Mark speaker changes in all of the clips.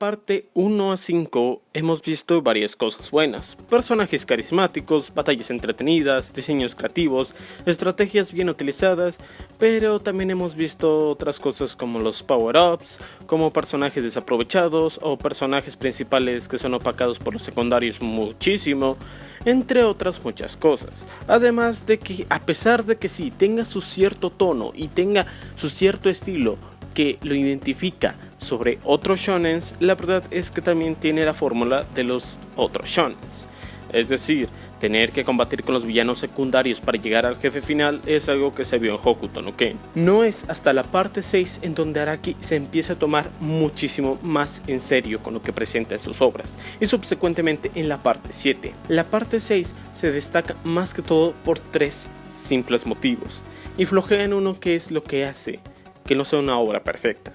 Speaker 1: parte 1 a 5 hemos visto varias cosas buenas, personajes carismáticos, batallas entretenidas, diseños creativos, estrategias bien utilizadas, pero también hemos visto otras cosas como los power-ups, como personajes desaprovechados o personajes principales que son opacados por los secundarios muchísimo, entre otras muchas cosas. Además de que a pesar de que sí tenga su cierto tono y tenga su cierto estilo que lo identifica sobre otros shonens, la verdad es que también tiene la fórmula de los otros shonens. Es decir, tener que combatir con los villanos secundarios para llegar al jefe final es algo que se vio en Hokuto no Ken. No es hasta la parte 6 en donde Araki se empieza a tomar muchísimo más en serio con lo que presenta en sus obras, y subsecuentemente en la parte 7. La parte 6 se destaca más que todo por 3 simples motivos, y flojea en uno que es lo que hace que no sea una obra perfecta.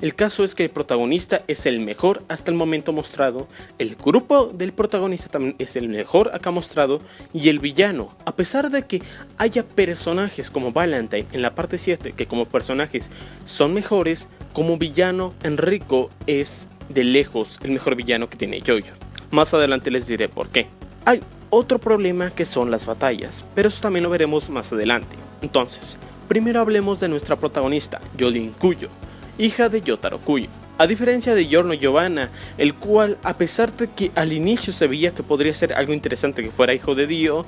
Speaker 1: El caso es que el protagonista es el mejor hasta el momento mostrado, el grupo del protagonista también es el mejor acá mostrado, y el villano, a pesar de que haya personajes como Valentine en la parte 7 que como personajes son mejores, como villano Enrico es de lejos el mejor villano que tiene JoJo. Más adelante les diré por qué. Hay otro problema que son las batallas, pero eso también lo veremos más adelante. Entonces, primero hablemos de nuestra protagonista, Jolin Kuyo, hija de Yotaro Kuyo. A diferencia de Giorno Giovanna, el cual, a pesar de que al inicio se veía que podría ser algo interesante que fuera hijo de Dio,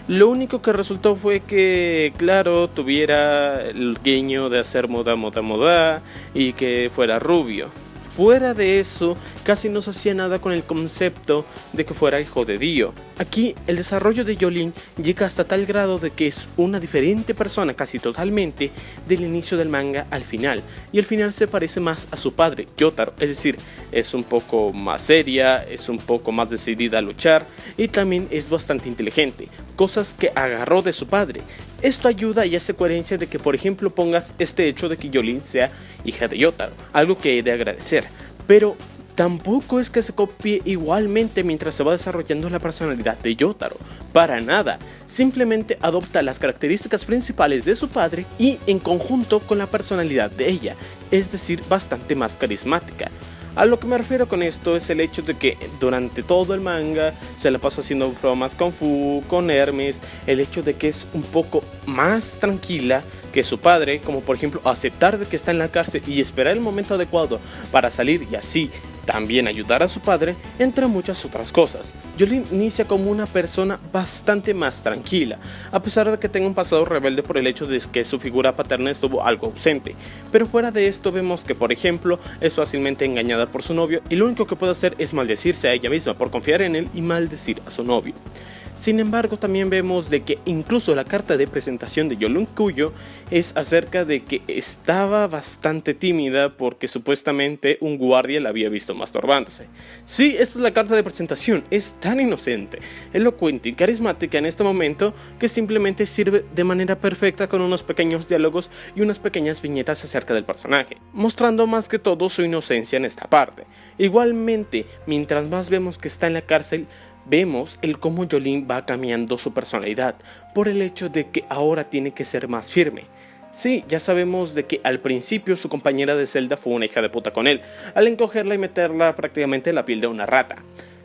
Speaker 1: lo único que resultó fue que, claro, tuviera el guiño de hacer moda y que fuera rubio. Fuera de eso, casi no se hacía nada con el concepto de que fuera hijo de Dio. Aquí el desarrollo de Jolin llega hasta tal grado de que es una diferente persona casi totalmente del inicio del manga al final. Y al final se parece más a su padre, Yotaro, es decir, es un poco más seria, es un poco más decidida a luchar y también es bastante inteligente, cosas que agarró de su padre. Esto ayuda y hace coherencia de que, por ejemplo, pongas este hecho de que Jolin sea hija de Yotaro, algo que he de agradecer, pero tampoco es que se copie igualmente mientras se va desarrollando la personalidad de Yotaro, para nada, simplemente adopta las características principales de su padre y en conjunto con la personalidad de ella, es decir, bastante más carismática. A lo que me refiero con esto es el hecho de que durante todo el manga se la pasa haciendo bromas con Fu, con Hermes, el hecho de que es un poco más tranquila que su padre, como por ejemplo aceptar de que está en la cárcel y esperar el momento adecuado para salir y así también ayudar a su padre, entre muchas otras cosas. Jolin inicia como una persona bastante más tranquila, a pesar de que tenga un pasado rebelde por el hecho de que su figura paterna estuvo algo ausente, pero fuera de esto vemos que, por ejemplo, es fácilmente engañada por su novio y lo único que puede hacer es maldecirse a ella misma por confiar en él y maldecir a su novio. Sin embargo, también vemos de que incluso la carta de presentación de Jolin Kuyo es acerca de que estaba bastante tímida porque supuestamente un guardia la había visto masturbándose. Sí, esta es la carta de presentación, es tan inocente, elocuente y carismática en este momento que simplemente sirve de manera perfecta con unos pequeños diálogos y unas pequeñas viñetas acerca del personaje, mostrando más que todo su inocencia en esta parte. Igualmente, mientras más vemos que está en la cárcel, vemos el cómo Jolin va cambiando su personalidad por el hecho de que ahora tiene que ser más firme. Sí, ya sabemos de que al principio su compañera de celda fue una hija de puta con él, al encogerla y meterla prácticamente en la piel de una rata.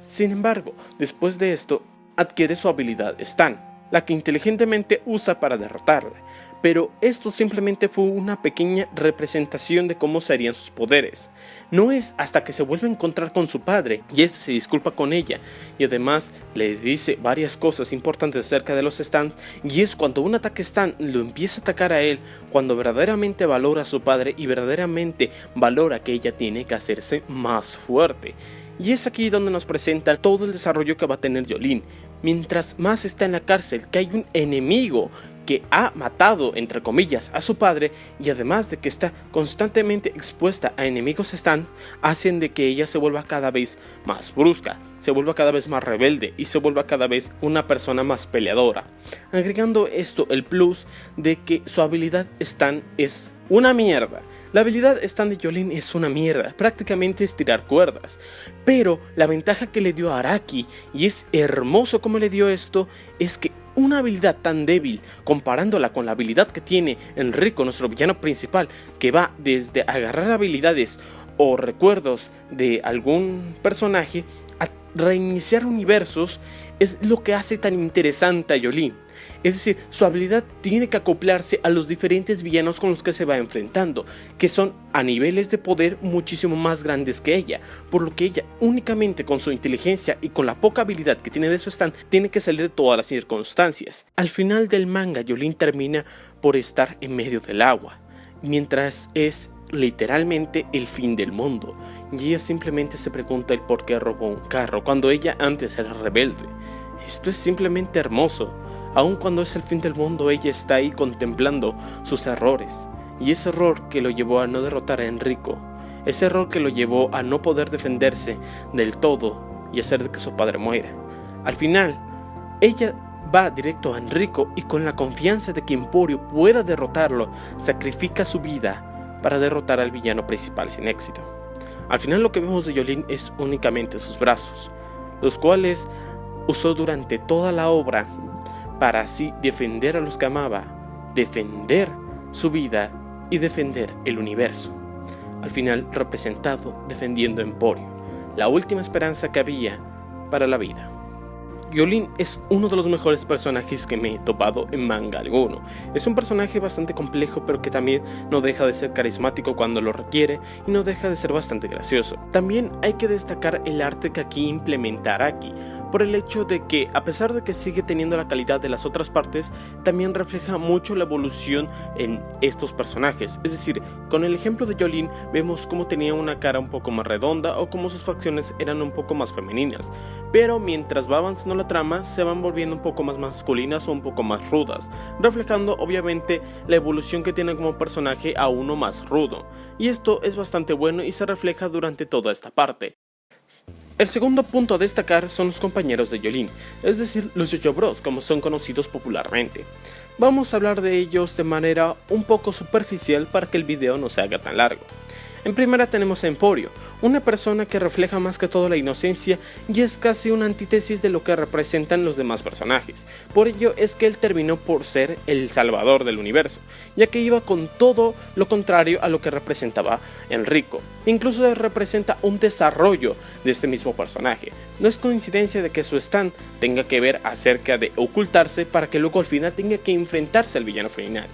Speaker 1: Sin embargo, después de esto, adquiere su habilidad Stan, la que inteligentemente usa para derrotarla. Pero esto simplemente fue una pequeña representación de cómo serían sus poderes. No es hasta que se vuelve a encontrar con su padre y este se disculpa con ella y además le dice varias cosas importantes acerca de los stands, y es cuando un ataque stand lo empieza a atacar a él, cuando verdaderamente valora a su padre y verdaderamente valora que ella tiene que hacerse más fuerte. Y es aquí donde nos presenta todo el desarrollo que va a tener Jolin. Mientras más está en la cárcel, que hay un enemigo que ha matado, entre comillas, a su padre, y además de que está constantemente expuesta a enemigos stand, hacen de que ella se vuelva cada vez más brusca, se vuelva cada vez más rebelde y se vuelva cada vez una persona más peleadora, agregando esto el plus de que su habilidad stand es una mierda. La habilidad stand de Jolin es una mierda, prácticamente es tirar cuerdas, pero la ventaja que le dio a Araki, y es hermoso como le dio esto, es que una habilidad tan débil, comparándola con la habilidad que tiene Enrico, nuestro villano principal, que va desde agarrar habilidades o recuerdos de algún personaje a reiniciar universos es lo que hace tan interesante a Jolyne. Es decir, su habilidad tiene que acoplarse a los diferentes villanos con los que se va enfrentando, que son a niveles de poder muchísimo más grandes que ella, por lo que ella únicamente con su inteligencia y con la poca habilidad que tiene de su stand, tiene que salir de todas las circunstancias. Al final del manga, Jolyne termina por estar en medio del agua, mientras es literalmente el fin del mundo, y ella simplemente se pregunta el por qué robó un carro, cuando ella antes era rebelde. Esto es simplemente hermoso. Aun cuando es el fin del mundo, ella está ahí contemplando sus errores. Y ese error que lo llevó a no derrotar a Enrico, ese error que lo llevó a no poder defenderse del todo y hacer de que su padre muera. Al final, ella va directo a Enrico y con la confianza de que Emporio pueda derrotarlo, sacrifica su vida para derrotar al villano principal sin éxito. Al final lo que vemos de Jolyne es únicamente sus brazos, los cuales usó durante toda la obra para así defender a los que amaba, defender su vida y defender el universo. Al final representado defendiendo Emporio, la última esperanza que había para la vida. Jolyne es uno de los mejores personajes que me he topado en manga alguno. Es un personaje bastante complejo, pero que también no deja de ser carismático cuando lo requiere y no deja de ser bastante gracioso. También hay que destacar el arte que aquí implementa Araki, por el hecho de que, a pesar de que sigue teniendo la calidad de las otras partes, también refleja mucho la evolución en estos personajes. Es decir, con el ejemplo de Jolyne vemos cómo tenía una cara un poco más redonda o cómo sus facciones eran un poco más femeninas, pero mientras va avanzando la trama se van volviendo un poco más masculinas o un poco más rudas, reflejando obviamente la evolución que tiene como personaje a uno más rudo, y esto es bastante bueno y se refleja durante toda esta parte. El segundo punto a destacar son los compañeros de Jolyne, es decir, los Yo-Yo Bros, como son conocidos popularmente. Vamos a hablar de ellos de manera un poco superficial para que el video no se haga tan largo. En primera tenemos a Emporio, una persona que refleja más que todo la inocencia y es casi una antítesis de lo que representan los demás personajes. Por ello es que él terminó por ser el salvador del universo, ya que iba con todo lo contrario a lo que representaba Enrico. Incluso representa un desarrollo de este mismo personaje. No es coincidencia de que su stand tenga que ver acerca de ocultarse para que luego al final tenga que enfrentarse al villano final,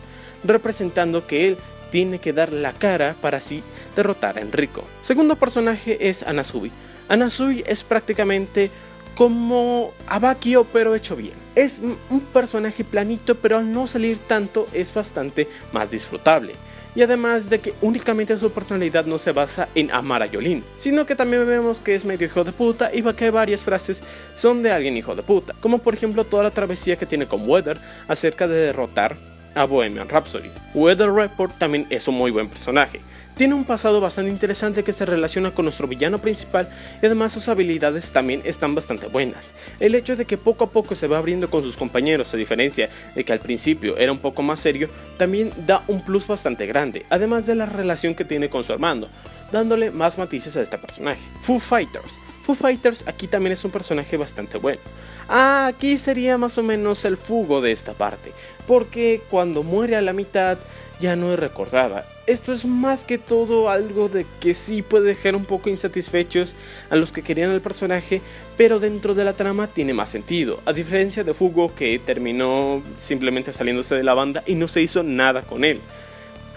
Speaker 1: representando que él tiene que dar la cara para así derrotar a Enrico. Segundo personaje es Anasubi. Anasubi es prácticamente como Abakio pero hecho bien. Es un personaje planito, pero al no salir tanto es bastante más disfrutable. Y además de que únicamente su personalidad no se basa en amar a Jolyne, sino que también vemos que es medio hijo de puta y que varias frases son de alguien hijo de puta, como por ejemplo toda la travesía que tiene con Weather acerca de derrotar a Bohemian Rhapsody. Weather Report también es un muy buen personaje. Tiene un pasado bastante interesante que se relaciona con nuestro villano principal y además sus habilidades también están bastante buenas. El hecho de que poco a poco se va abriendo con sus compañeros, a diferencia de que al principio era un poco más serio, también da un plus bastante grande, además de la relación que tiene con su hermano, dándole más matices a este personaje. Foo Fighters. Foo Fighters aquí también es un personaje bastante bueno. Aquí sería más o menos el Fugo de esta parte, porque cuando muere a la mitad ya no es recordada. Esto es más que todo algo de que sí puede dejar un poco insatisfechos a los que querían el personaje, pero dentro de la trama tiene más sentido, a diferencia de Fugo, que terminó simplemente saliéndose de la banda y no se hizo nada con él.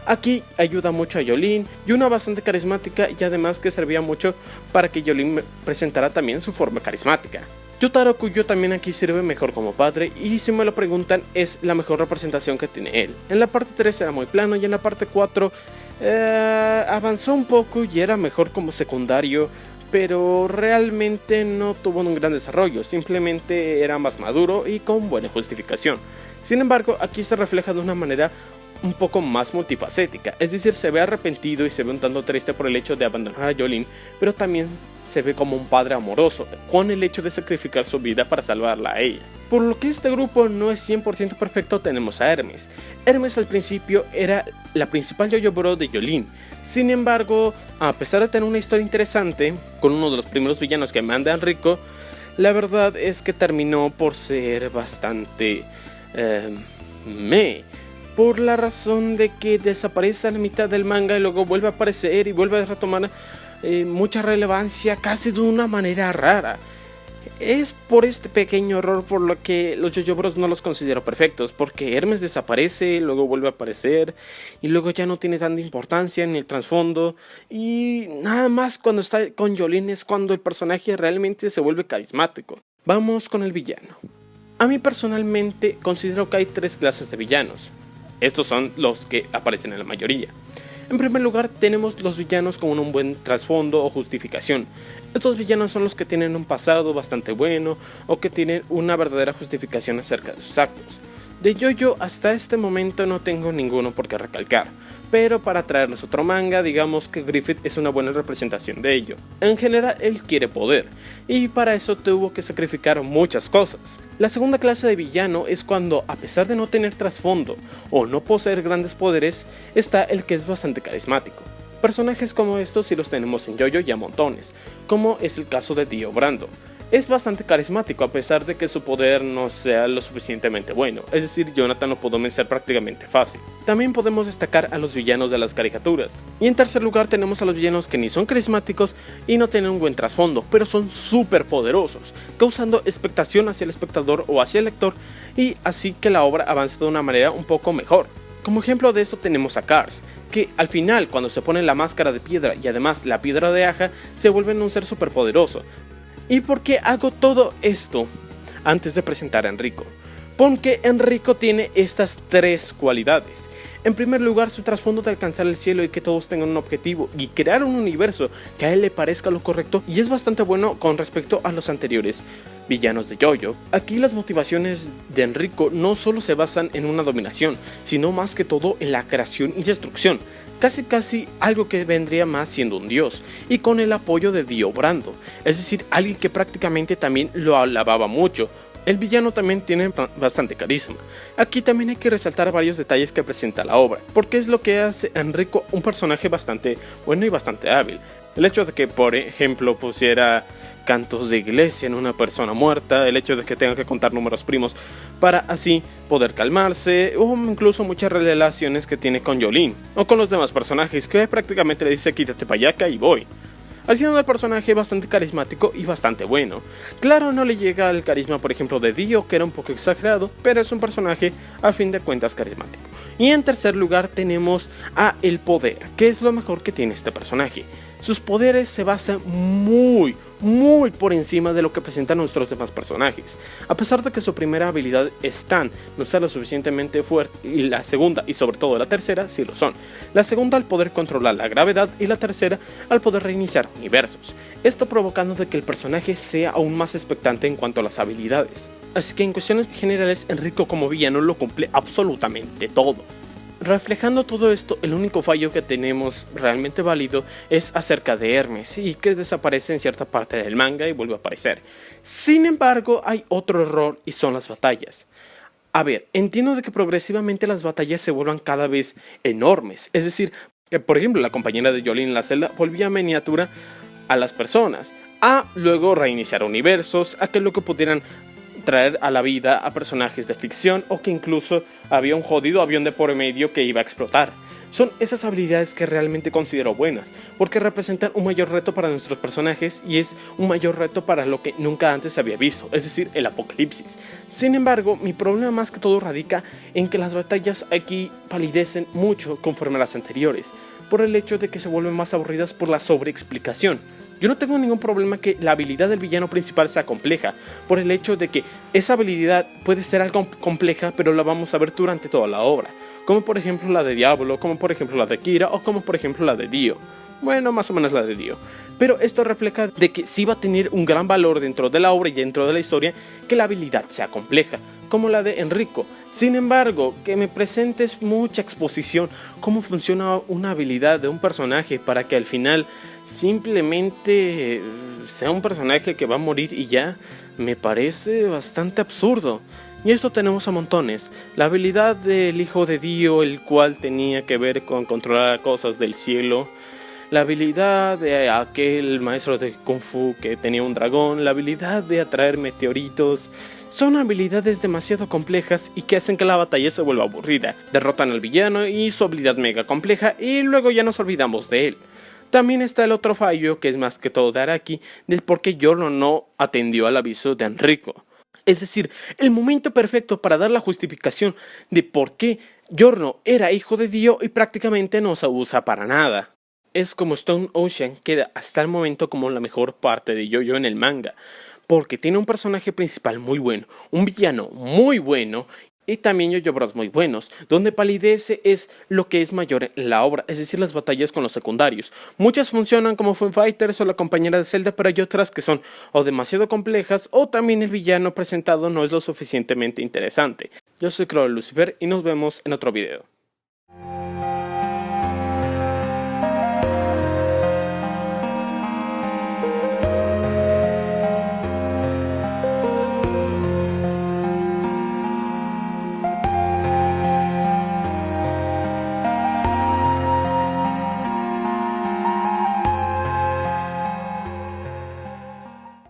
Speaker 1: Aquí ayuda mucho a Jolyne, y una bastante carismática, y además que servía mucho para que Jolyne presentara también su forma carismática. Yutaro Kuyo también aquí sirve mejor como padre, y si me lo preguntan es la mejor representación que tiene él. En la parte 3 era muy plano y en la parte 4 avanzó un poco y era mejor como secundario, pero realmente no tuvo un gran desarrollo, simplemente era más maduro y con buena justificación. Sin embargo, aquí se refleja de una manera un poco más multifacética, es decir, se ve arrepentido y se ve un tanto triste por el hecho de abandonar a Jolyne, pero también se ve como un padre amoroso, con el hecho de sacrificar su vida para salvarla a ella. Por lo que este grupo no es 100% perfecto, tenemos a Hermes. Hermes al principio era la principal Yo-Yo Bro de Jolyne. Sin embargo, a pesar de tener una historia interesante, con uno de los primeros villanos que manda a Enrico, la verdad es que terminó por ser bastante por la razón de que desaparece a la mitad del manga y luego vuelve a aparecer y vuelve a retomar mucha relevancia casi de una manera rara. Es por este pequeño error por lo que los JoJo Bros no los considero perfectos, porque Hermes desaparece, luego vuelve a aparecer y luego ya no tiene tanta importancia en el trasfondo, y nada más cuando está con Jolyne es cuando el personaje realmente se vuelve carismático. Vamos con el villano. A mí personalmente considero que hay tres clases de villanos. Estos son los que aparecen en la mayoría. En primer lugar tenemos los villanos con un buen trasfondo o justificación. Estos villanos son los que tienen un pasado bastante bueno o que tienen una verdadera justificación acerca de sus actos. De JoJo hasta este momento no tengo ninguno por qué recalcar, pero para traerles otro manga, digamos que Griffith es una buena representación de ello. En general él quiere poder, y para eso tuvo que sacrificar muchas cosas. La segunda clase de villano es cuando, a pesar de no tener trasfondo o no poseer grandes poderes, está el que es bastante carismático. Personajes como estos sí los tenemos en JoJo y a montones, como es el caso de Dio Brando. Es bastante carismático a pesar de que su poder no sea lo suficientemente bueno, es decir, Jonathan lo pudo vencer prácticamente fácil. También podemos destacar a los villanos de las caricaturas. Y en tercer lugar tenemos a los villanos que ni son carismáticos y no tienen un buen trasfondo, pero son súper poderosos, causando expectación hacia el espectador o hacia el lector, y así que la obra avance de una manera un poco mejor. Como ejemplo de eso tenemos a Cars, que al final cuando se pone la máscara de piedra y además la piedra de Aja, se vuelven un ser súper poderoso. ¿Y por qué hago todo esto antes de presentar a Enrico? Porque Enrico tiene estas tres cualidades. En primer lugar, su trasfondo de alcanzar el cielo y que todos tengan un objetivo y crear un universo que a él le parezca lo correcto, y es bastante bueno con respecto a los anteriores villanos de JoJo. Aquí las motivaciones de Enrico no solo se basan en una dominación, sino más que todo en la creación y destrucción. Casi algo que vendría más siendo un dios, y con el apoyo de Dio Brando, es decir, alguien que prácticamente también lo alababa mucho. El villano también tiene bastante carisma. Aquí también hay que resaltar varios detalles que presenta la obra, porque es lo que hace a Enrico un personaje bastante bueno y bastante hábil. El hecho de que, por ejemplo, pusiera cantos de iglesia en una persona muerta, el hecho de que tenga que contar números primos para así poder calmarse, o incluso muchas relaciones que tiene con Jolyne o con los demás personajes, que prácticamente le dice quítate pa' acá y voy, haciendo al personaje bastante carismático y bastante bueno. Claro, no le llega al carisma por ejemplo de Dio, que era un poco exagerado, pero es un personaje a fin de cuentas carismático. Y en tercer lugar tenemos a el poder, que es lo mejor que tiene este personaje. Sus poderes se basan muy por encima de lo que presentan nuestros demás personajes. A pesar de que su primera habilidad es tan no sea lo suficientemente fuerte, y la segunda y sobre todo la tercera sí lo son. La segunda al poder controlar la gravedad y la tercera al poder reiniciar universos. Esto provocando de que el personaje sea aún más expectante en cuanto a las habilidades. Así que en cuestiones generales Enrico como villano lo cumple absolutamente todo. Reflejando todo esto, el único fallo que tenemos realmente válido es acerca de Hermes, y que desaparece en cierta parte del manga y vuelve a aparecer. Sin embargo, hay otro error y son las batallas. A ver, entiendo de que progresivamente las batallas se vuelvan cada vez enormes, es decir, que por ejemplo la compañera de Jolyne en la celda volvía miniatura a las personas, a luego reiniciar universos, a que luego pudieran traer a la vida a personajes de ficción, o que incluso había un jodido avión de por medio que iba a explotar. Son esas habilidades que realmente considero buenas, porque representan un mayor reto para nuestros personajes y es un mayor reto para lo que nunca antes se había visto, es decir, el apocalipsis. Sin embargo, mi problema más que todo radica en que las batallas aquí palidecen mucho conforme a las anteriores, por el hecho de que se vuelven más aburridas por la sobreexplicación. Yo no tengo ningún problema que la habilidad del villano principal sea compleja, por el hecho de que esa habilidad puede ser algo compleja, pero la vamos a ver durante toda la obra, como por ejemplo la de Diablo, como por ejemplo la de Kira, o como por ejemplo la de Dio. Bueno, más o menos la de Dio. Pero esto refleja de que sí va a tener un gran valor dentro de la obra y dentro de la historia que la habilidad sea compleja, como la de Enrico. Sin embargo, que me presentes mucha exposición cómo funciona una habilidad de un personaje para que al final simplemente sea un personaje que va a morir y ya, me parece bastante absurdo. Y esto tenemos a montones. La habilidad del hijo de Dio, el cual tenía que ver con controlar cosas del cielo, La habilidad de aquel maestro de Kung Fu que tenía un dragón, la habilidad de atraer meteoritos, son habilidades demasiado complejas y que hacen que la batalla se vuelva aburrida. Derrotan al villano y su habilidad mega compleja y luego ya nos olvidamos de él. También está el otro fallo, que es más que todo de Araki, del por qué Giorno no atendió al aviso de Enrico. Es decir, el momento perfecto para dar la justificación de por qué Giorno era hijo de Dio y prácticamente no se usa para nada. Es como Stone Ocean queda hasta el momento como la mejor parte de JoJo en el manga, porque tiene un personaje principal muy bueno, un villano muy bueno y también JoJo Bros muy buenos, donde palidece es lo que es mayor en la obra, es decir, las batallas con los secundarios. Muchas funcionan como Foo Fighters o la compañera de Zelda, pero hay otras que son o demasiado complejas o también el villano presentado no es lo suficientemente interesante. Yo soy Crow Lucifer y nos vemos en otro video.